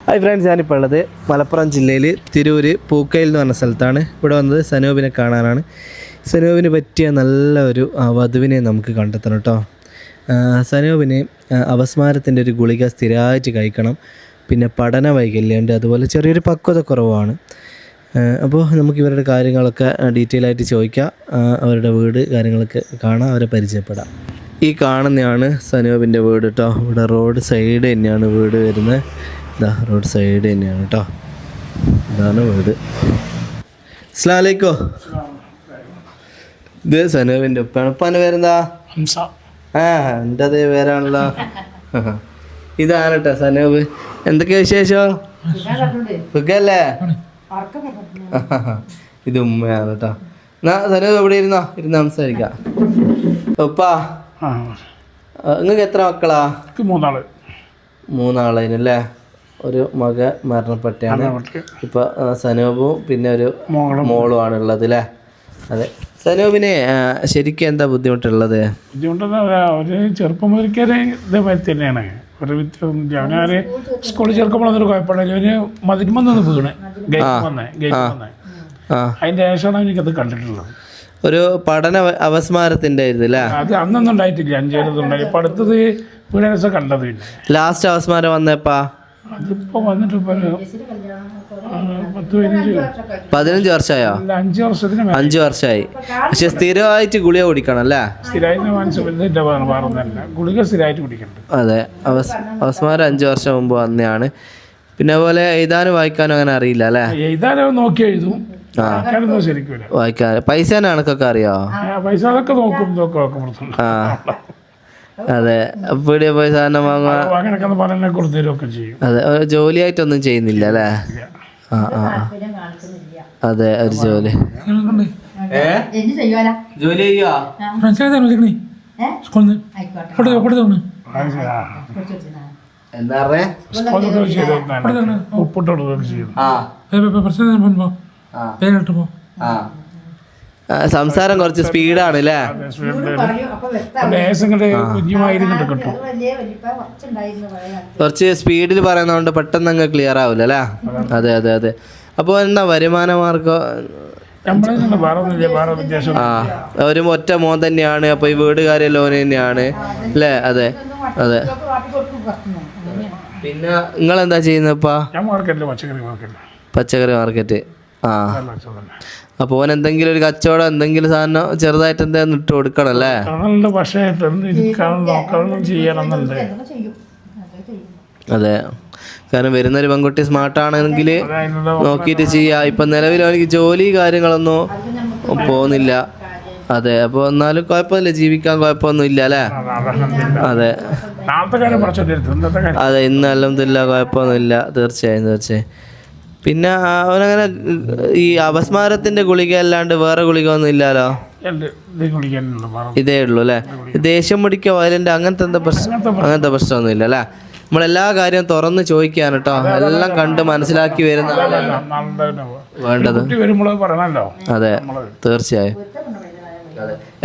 Hi friends, ഞാനിപ്പോൾ ഉള്ളത് മലപ്പുറം ജില്ലയിൽ തിരൂര് പൂക്കയിൽ എന്ന് പറഞ്ഞ സ്ഥലത്താണ്. ഇവിടെ വന്നത് സനൂപിനെ കാണാനാണ്. സനൂപിന് പറ്റിയ നല്ല ഒരു വധുവിനെ നമുക്ക് കണ്ടെത്തണം കേട്ടോ. സനൂപിന് അപസ്മാരത്തിൻ്റെ ഒരു ഗുളിക സ്ഥിരമായിട്ട് കഴിക്കണം. പിന്നെ പഠന വൈകല്യമുണ്ട്, അതുപോലെ ചെറിയൊരു പക്വത കുറവാണ്. അപ്പോൾ നമുക്ക് ഇവരുടെ കാര്യങ്ങളൊക്കെ ഡീറ്റെയിൽ ആയിട്ട് ചോദിക്കാം. അവരുടെ വീട് കാര്യങ്ങളൊക്കെ കാണാം, അവരെ പരിചയപ്പെടാം. ഈ കാണുന്നതാണ് സനൂപിൻ്റെ വീട് കേട്ടോ. ഇവിടെ റോഡ് സൈഡ് തന്നെയാണ് വീട് വരുന്നത്. ഇതാ റോഡ് സൈഡ് തന്നെയാണ് കേട്ടോ. ഇതാണ് വീട്. അസ്സലാമു അലൈക്കും. ഇത് സനൂപിൻ്റെ ഉപ്പാണ്. ഉപ്പാൻ്റെ പേരെന്താ? എൻ്റെ അതേ പേരാണല്ലോ. ഇതാണ് കേട്ടോ സനൂപ്. എന്തൊക്കെയാ വിശേഷം? സുഖല്ലേ? ഇത് ഉമ്മയാണ് കേട്ടോ. എന്നാ സനൂപ് എവിടെ ഇരുന്ന് സംസാരിക്കാം. ഉപ്പാ, നിങ്ങൾക്ക് എത്ര മക്കളാ? മൂന്നാളതിനല്ലേ. ഒരു മക മരണപ്പെട്ടാണ്. ഇപ്പൊ സനൂപും പിന്നെ ഒരു മോളുമാണ് ഉള്ളത് അല്ലേ? അതെ. സനൂപിന് ശരിക്കും എന്താ ബുദ്ധിമുട്ടുള്ളത്? ബുദ്ധിമുട്ടെന്ന് ഒരു ചെറുപ്പം മുതൽക്കേ ഇതേമാതിരി തന്നെയാണ്. അവര് സ്കൂളിൽ ചേർക്കുമ്പോഴൊന്നും കുഴപ്പമില്ല. ഒരു മതിരുമ്പൊന്ന് വീണ് ഗേറ്റ് വന്നേ അതിന്റെ ശേഷമാണ് എനിക്കത് കണ്ടിട്ടുള്ളത്. ഒരു പഠന അപസ്മാരത്തിന്റെ ഇതല്ലേ? അത് അന്നൊന്നും ഉണ്ടായിട്ടില്ല. 5 ഉണ്ടായി. ഇപ്പൊ അടുത്തത് വീണ കണ്ടത്. ലാസ്റ്റ് അപസ്മാരം വന്നപ്പാ? അതിപ്പോ വന്നിട്ട് 15 വർഷമായോ? 5 വർഷത്തിന് 5 വർഷമായി. പക്ഷെ സ്ഥിരമായിട്ട് ഗുളിക കുടിക്കണം അല്ലേ? ഗുളിക സ്ഥിരമായിട്ട് കുടിക്കണ്ട്. അതെ. അപസ്മാരം 5 വർഷം മുമ്പ് വന്നതാണ്. പിന്നെ അതുപോലെ എഴുതാനും വായിക്കാനും അങ്ങനെ അറിയില്ല അല്ലേ? എഴുതാനും നോക്കി എഴുതും, ശരിക്കും വായിക്കാൻ. പൈസ കണക്കൊക്കെ അറിയോ? പൈസ അതൊക്കെ നോക്കും. ആ അതെ. പീടിയ പോയി സാധനം വാങ്ങുക. അതെ. ജോലിയായിട്ടൊന്നും ചെയ്യുന്നില്ല അല്ലേ? ആ ആ അതെ. ഒരു ജോലി ജോലി ചെയ്യുക. എന്താ സംസാരം കുറച്ച് സ്പീഡാണ് അല്ലേ? കുറച്ച് സ്പീഡിൽ പറയുന്നതുകൊണ്ട് പെട്ടെന്ന് അങ്ങ് ക്ലിയർ ആവില്ല അല്ലേ? അതെ അതെ അതെ. അപ്പോൾ എന്താ വരുമാന മാർഗം? ഒരു ഒറ്റ മോൻ തന്നെയാണ്. അപ്പൊ ഈ വീടുകാരെ ലോൺ തന്നെയാണ് അല്ലേ? അതെ അതെ. പിന്നെ നിങ്ങളെന്താ ചെയ്യുന്നപ്പാ? പച്ചക്കറി മാർക്കറ്റ്. ആ. അപ്പോൾ ഓൻ എന്തെങ്കിലും ഒരു കച്ചവടം, എന്തെങ്കിലും സാധനം ചെറുതായിട്ട് എന്തെങ്കിലും ഇട്ട് കൊടുക്കണം അല്ലേ? അതെ. കാരണം വരുന്നൊരു പെൺകുട്ടി സ്മാർട്ടാണെങ്കിൽ നോക്കിയിട്ട് ചെയ്യാം. ഇപ്പം നിലവിൽ എനിക്ക് ജോലി കാര്യങ്ങളൊന്നും പോകുന്നില്ല. അതെ. അപ്പോൾ എന്നാലും കുഴപ്പമില്ല, ജീവിക്കാൻ കുഴപ്പമൊന്നും ഇല്ല അല്ലേ? അതെ അതെ. ഇന്ന് അൽഹംദുലില്ലാ കുഴപ്പമൊന്നുമില്ല. തീർച്ചയായും. പിന്നെ അവനങ്ങനെ ഈ അപസ്മാരത്തിന്റെ ഗുളിക അല്ലാണ്ട് വേറെ ഗുളിക ഒന്നും ഇല്ലല്ലോ? ഇതേ ഉള്ളൂ അല്ലേ? ദേഷ്യം പിടിക്കുക, വയലന്റ് അങ്ങനത്തെ പ്രശ്നമൊന്നും ഇല്ല അല്ലേ? നമ്മളെല്ലാ കാര്യവും തുറന്ന് ചോദിക്കാണ് കേട്ടോ. എല്ലാം കണ്ട് മനസ്സിലാക്കി വരുന്ന വേണ്ടത്. അതെ തീർച്ചയായും.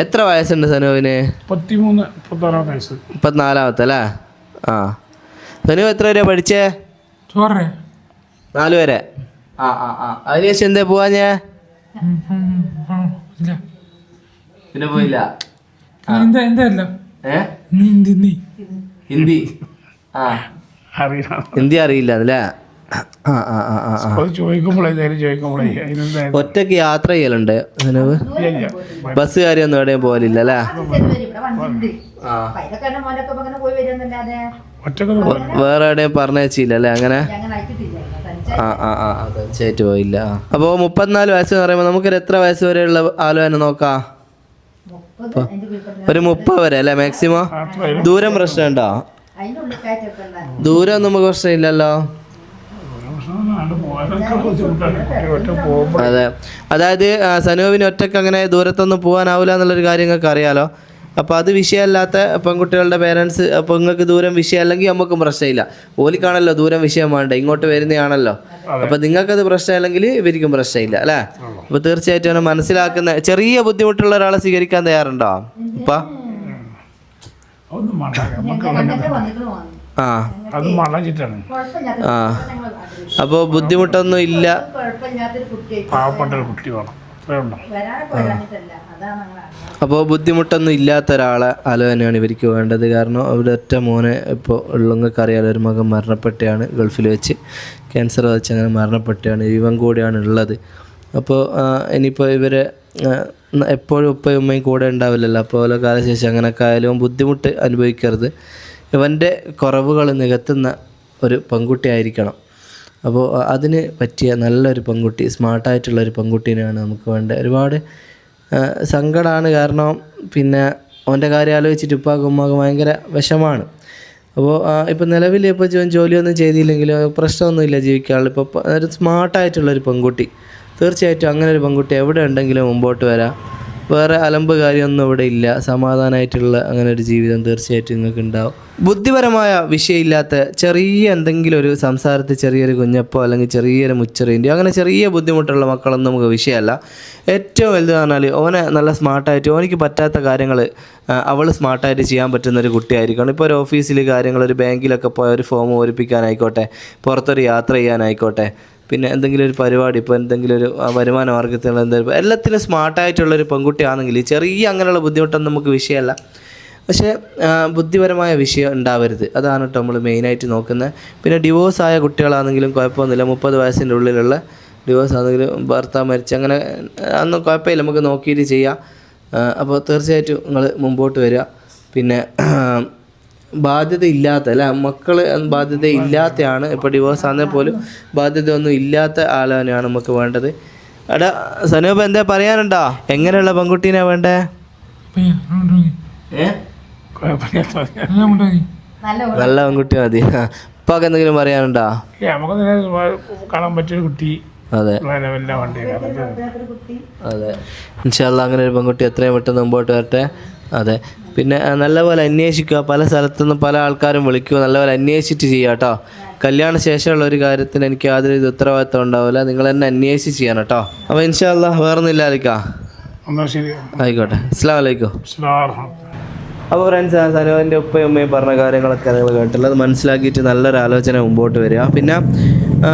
എത്ര വയസ്സുണ്ട് സനൂപിന്? 34 അല്ലേ? ആ. സനൂപ് എത്ര വരെ പഠിച്ചേ? 4 വരെ. ആ ആ ആ. അതിനുശേഷം എന്താ പോവാ? ഞാൻ പിന്നെ പോയില്ല. ഹിന്ദി. ആ ഹിന്ദി അറിയില്ല അല്ലേ? ആ ആ ആ ആ. ഒറ്റക്ക് യാത്ര ചെയ്യലുണ്ട് സനൂപ്? ബസ് കാര്യമൊന്നും എവിടെയും പോകലില്ല അല്ലേ? വേറെ എവിടെയും പറഞ്ഞേച്ചില്ല അല്ലേ? അങ്ങനെ ആ ആ ആ തീർച്ചയായിട്ടും പോയില്ല. അപ്പോൾ 34 വയസ്സ് എന്ന് പറയുമ്പോൾ നമുക്കൊരു എത്ര വയസ്സ് വരെയുള്ള ആലോചന നോക്കാം? ഒരു 30 വരെ അല്ലേ മാക്സിമം? ദൂരം പ്രശ്നമുണ്ടോ? ദൂരം നമുക്ക് പ്രശ്നമില്ലല്ലോ. അതെ. അതായത് സനൂപിന് ഒറ്റക്ക് അങ്ങനെ ദൂരത്തൊന്നും പോകാനാവില്ല എന്നുള്ളൊരു കാര്യം നിങ്ങൾക്ക് അറിയാലോ. അപ്പോൾ അത് വിഷയമല്ലാത്ത പെൺകുട്ടികളുടെ പേരൻസ്, അപ്പോൾ നിങ്ങൾക്ക് ദൂരം വിഷയമല്ലെങ്കിൽ നമുക്കും പ്രശ്നമില്ല. ഓലിക്കാണല്ലോ ദൂരം വിഷയം വേണ്ട, ഇങ്ങോട്ട് വരുന്നതാണല്ലോ. അപ്പോൾ നിങ്ങൾക്കത് പ്രശ്നമല്ലെങ്കിൽ ഇവർക്കും പ്രശ്നമില്ല അല്ലേ? അപ്പോൾ തീർച്ചയായിട്ടും മനസ്സിലാക്കുന്ന ചെറിയ ബുദ്ധിമുട്ടുള്ള ഒരാളെ സ്വീകരിക്കാൻ തയ്യാറുണ്ടോ ഇപ്പം? അത് മണച്ചിട്ടാണ്. അപ്പോൾ ബുദ്ധിമുട്ടൊന്നും ഇല്ല. പാവപ്പെട്ട ഒരു കുട്ടി വേണം, അത്രേ ഉണ്ടോ. അപ്പോൾ ബുദ്ധിമുട്ടൊന്നും ഇല്ലാത്ത ഒരാളെ ആലോചനയാണ് ഇവർക്ക് വേണ്ടത്. കാരണം അവിടെ ഒറ്റ മോനെ ഇപ്പോൾ ഉള്ളവർക്ക് അറിയാലോ, ഒരു മകൻ മരണപ്പെട്ടാണ് ഗൾഫിൽ വെച്ച്, ക്യാൻസർ വെച്ച് അങ്ങനെ മരണപ്പെട്ടാണ്, ഇവൻ കൂടെയാണ് ഉള്ളത്. അപ്പോൾ ഇനിയിപ്പോൾ ഇവരെ എപ്പോഴും ഉപ്പയും ഉമ്മയും കൂടെ ഉണ്ടാവില്ലല്ലോ. അപ്പോൾ ഓരോ കാലശേഷം അങ്ങനെയൊക്കെ ആയാലും ബുദ്ധിമുട്ട് അനുഭവിക്കരുത്. ഇവൻ്റെ കുറവുകൾ നികത്തുന്ന ഒരു പെൺകുട്ടി ആയിരിക്കണം. അപ്പോൾ അതിന് പറ്റിയ നല്ലൊരു പെൺകുട്ടി, സ്മാർട്ടായിട്ടുള്ളൊരു പെൺകുട്ടീനെയാണ് നമുക്ക് വേണ്ടത്. ഒരുപാട് സങ്കടമാണ്. കാരണം പിന്നെ അവൻ്റെ കാര്യം ആലോചിച്ചിട്ട് ഉപ്പാക്കും ഉമ്മാക്കും ഭയങ്കര വിഷമാണ്. അപ്പോൾ ഇപ്പോൾ നിലവിൽ ഇപ്പോൾ ജോലിയൊന്നും ചെയ്തില്ലെങ്കിലും പ്രശ്നമൊന്നുമില്ല, ജീവിക്കാനുള്ള. ഇപ്പോൾ ഒരു സ്മാർട്ടായിട്ടുള്ളൊരു പെൺകുട്ടി, തീർച്ചയായിട്ടും അങ്ങനെ ഒരു പെൺകുട്ടി എവിടെ ഉണ്ടെങ്കിലും മുമ്പോട്ട് വരാം. വേറെ അലമ്പ് കാര്യമൊന്നും ഇവിടെ ഇല്ല. സമാധാനമായിട്ടുള്ള അങ്ങനെ ഒരു ജീവിതം തീർച്ചയായിട്ടും നിങ്ങൾക്ക് ഉണ്ടാവും. ബുദ്ധിപരമായ വിഷയമില്ലാത്ത ചെറിയ എന്തെങ്കിലും ഒരു സംസാരത്തിൽ ചെറിയൊരു കുഞ്ഞപ്പോ അല്ലെങ്കിൽ ചെറിയൊരു മുച്ചറിൻ്റെയോ അങ്ങനെ ചെറിയ ബുദ്ധിമുട്ടുള്ള മക്കളൊന്നും നമുക്ക് വിഷയമല്ല. ഏറ്റവും വലുത് പറഞ്ഞാൽ ഓനെ നല്ല സ്മാർട്ടായിട്ട് ഓനിക്ക് പറ്റാത്ത കാര്യങ്ങൾ അവൾ സ്മാർട്ടായിട്ട് ചെയ്യാൻ പറ്റുന്നൊരു കുട്ടിയായിരിക്കണം. ഇപ്പോൾ ഒരു ഓഫീസിൽ കാര്യങ്ങൾ, ഒരു ബാങ്കിലൊക്കെ പോയ ഒരു ഫോം പൂരിപ്പിക്കാനായിക്കോട്ടെ, പുറത്തൊരു യാത്ര ചെയ്യാനായിക്കോട്ടെ, പിന്നെ എന്തെങ്കിലും ഒരു പരിപാടി, ഇപ്പോൾ എന്തെങ്കിലും ഒരു വരുമാന മാർഗ്ഗത്തിലുള്ള എന്തെങ്കിലും, എല്ലാത്തിനും സ്മാർട്ടായിട്ടുള്ളൊരു പെൺകുട്ടിയാണെങ്കിൽ ചെറിയ അങ്ങനെയുള്ള ബുദ്ധിമുട്ടൊന്നും നമുക്ക് വിഷയമല്ല. പക്ഷേ ബുദ്ധിപരമായ വിഷയം ഉണ്ടാവരുത്, അതാണ് കേട്ടോ നമ്മൾ മെയിനായിട്ട് നോക്കുന്നത്. പിന്നെ ഡിവോഴ്സ് ആയ കുട്ടികളാണെങ്കിലും കുഴപ്പമൊന്നുമില്ല. 30 വയസ്സിൻ്റെ ഉള്ളിലുള്ള ഡിവോഴ്സ് ആണെങ്കിലും ഭർത്താവ് മരിച്ച് അങ്ങനെ അതൊന്നും കുഴപ്പമില്ല, നമുക്ക് നോക്കിയിട്ട് ചെയ്യാം. അപ്പോൾ തീർച്ചയായിട്ടും നിങ്ങൾ മുമ്പോട്ട് വരിക. പിന്നെ ബാധ്യത ഇല്ലാത്ത അല്ല, മക്കൾ ബാധ്യത ഇല്ലാത്തയാണ്. ഇപ്പോൾ ഡിവോഴ്സ് ആണെങ്കിൽ പോലും ബാധ്യതയൊന്നും ഇല്ലാത്ത ആളാണ് നമുക്ക് വേണ്ടത്. എടാ സനൂപ്, എന്താ പറയാനുണ്ടോ? എങ്ങനെയുള്ള പെൺകുട്ടീനാ വേണ്ടേ? നല്ല പെൺകുട്ടി മതി. ഇപ്പൊക്കെ എന്തെങ്കിലും പറയാനുണ്ടോ? നമുക്ക് കാണാൻ പറ്റിയൊരു കുട്ടി. അതെ അതെ, ഇൻഷാ അല്ലാഹ് അങ്ങനെ ഒരു പെൺകുട്ടി എത്രയും പെട്ടെന്ന് മുമ്പോട്ട് വരട്ടെ. അതെ, പിന്നെ നല്ലപോലെ അന്വേഷിക്കുക. പല സ്ഥലത്തുനിന്നും പല ആൾക്കാരും വിളിക്കുക, നല്ലപോലെ അന്വേഷിച്ചിട്ട് ചെയ്യുക കേട്ടോ. കല്യാണ ശേഷമുള്ള ഒരു കാര്യത്തിന് എനിക്ക് യാതൊരു ഉത്തരവാദിത്വം ഉണ്ടാവില്ല, നിങ്ങൾ തന്നെ അന്വേഷിച്ച് ചെയ്യണം കേട്ടോ. അപ്പോൾ ഇൻഷാ അല്ലാഹ് വേറൊന്നുമില്ല അലിക്കാ. ആയിക്കോട്ടെ, അസ്സലാമു അലൈക്കും. അപ്പോൾ ഫ്രണ്ട്സ്, സനുവിൻ്റെ ഉപ്പയും ഉമ്മയും പറഞ്ഞ കാര്യങ്ങളൊക്കെ നിങ്ങൾ കേട്ടുള്ളത്, അത് മനസ്സിലാക്കിയിട്ട് നല്ലൊരു ആലോചന മുമ്പോട്ട് വരിക. പിന്നെ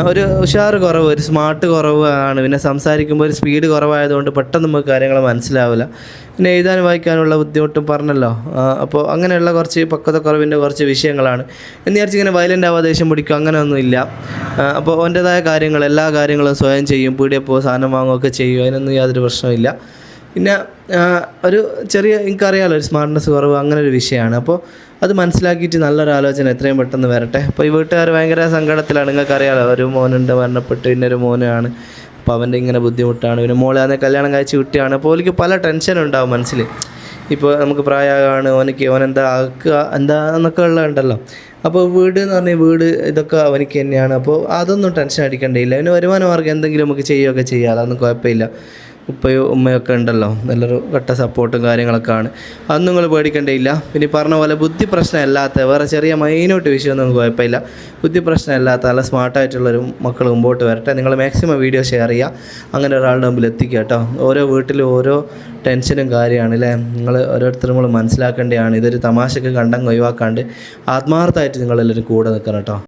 ഒരു ഉഷാറ് കുറവ്, ഒരു സ്മാർട്ട് കുറവ് ആണ്. പിന്നെ സംസാരിക്കുമ്പോൾ ഒരു സ്പീഡ് കുറവായതുകൊണ്ട് പെട്ടെന്ന് നമുക്ക് കാര്യങ്ങൾ മനസ്സിലാവില്ല. പിന്നെ എഴുതാനും വായിക്കാനുള്ള ബുദ്ധിമുട്ടും പറഞ്ഞല്ലോ. അപ്പോൾ അങ്ങനെയുള്ള കുറച്ച് പക്വതക്കുറവിൻ്റെ കുറച്ച് വിഷയങ്ങളാണ്. എന്ന് വിചാരിച്ച് ഇങ്ങനെ വയലൻ്റ് ആവാതെ ദേഷ്യം പിടിക്കുക അങ്ങനെയൊന്നുമില്ല. അപ്പോൾ അവൻ്റേതായ കാര്യങ്ങൾ, എല്ലാ കാര്യങ്ങളും സ്വയം ചെയ്യും. പീടികയിൽ പോകുക, സാധനം വാങ്ങുകയൊക്കെ ചെയ്യും, അതിനൊന്നും യാതൊരു പ്രശ്നമില്ല. പിന്നെ ഒരു ചെറിയ, എനിക്കറിയാമല്ലോ, ഒരു സ്മാർട്ട്നെസ് കുറവ് അങ്ങനെ ഒരു വിഷയമാണ്. അപ്പോൾ അത് മനസ്സിലാക്കിയിട്ട് നല്ലൊരു ആലോചന എത്രയും പെട്ടെന്ന് വരട്ടെ. അപ്പോൾ ഈ വീട്ടുകാർ ഭയങ്കര സങ്കടത്തിലാണ്, നിങ്ങൾക്കറിയാമല്ലോ, ഒരു മോനുണ്ട് മരണപ്പെട്ട്, പിന്നെ ഒരു മോനാണ്. അപ്പോൾ അവൻ്റെ ഇങ്ങനെ ബുദ്ധിമുട്ടാണ്. പിന്നെ മോളെ അന്ന് കല്യാണം കഴിച്ച് കുട്ടിയാണ്. അപ്പോൾ എനിക്ക് പല ടെൻഷനുണ്ടാവും മനസ്സിൽ. ഇപ്പോൾ നമുക്ക് പ്രായമാണ്, ഓനെന്താ ആക്കുക എന്താന്നൊക്കെ ഉള്ളതുണ്ടല്ലോ. അപ്പോൾ വീട് എന്ന് പറഞ്ഞാൽ വീട് ഇതൊക്കെ അവനിക്ക് തന്നെയാണ്. അപ്പോൾ അതൊന്നും ടെൻഷൻ അടിക്കേണ്ടിയില്ല. പിന്നെ വരുമാന മാർഗ്ഗം എന്തെങ്കിലും നമുക്ക് ചെയ്യുകയൊക്കെ ചെയ്യാം, അതൊന്നും കുഴപ്പമില്ല. ഉപ്പയും ഉമ്മയൊക്കെ ഉണ്ടല്ലോ, നല്ലൊരു ഘട്ട സപ്പോർട്ടും കാര്യങ്ങളൊക്കെ ആണ്, അതൊന്നും നിങ്ങൾ പേടിക്കേണ്ടിയില്ല. പിന്നെ ഈ പറഞ്ഞ പോലെ ബുദ്ധി പ്രശ്നമല്ലാത്ത വേറെ ചെറിയ മൈന്യൂട്ട് വിഷയമൊന്നും നമുക്ക് കുഴപ്പമില്ല. ബുദ്ധി പ്രശ്നമല്ലാത്ത നല്ല സ്മാർട്ടായിട്ടുള്ളൊരു മക്കൾ മുമ്പോട്ട് വരട്ടെ. നിങ്ങൾ മാക്സിമം വീഡിയോ ഷെയർ ചെയ്യുക, അങ്ങനെ ഒരാളുടെ മുമ്പിൽ എത്തിക്കുക കേട്ടോ. ഓരോ വീട്ടിലും ഓരോ ടെൻഷനും കാര്യമാണ് അല്ലേ, നിങ്ങൾ ഓരോരുത്തരും നമ്മൾ മനസ്സിലാക്കേണ്ടതാണ്. ഇതൊരു തമാശക്ക് കണ്ടങ്ങ് ഒഴിവാക്കാണ്ട് ആത്മാർത്ഥമായിട്ട് നിങ്ങളെല്ലാവരും കൂടെ നിൽക്കണം കേട്ടോ.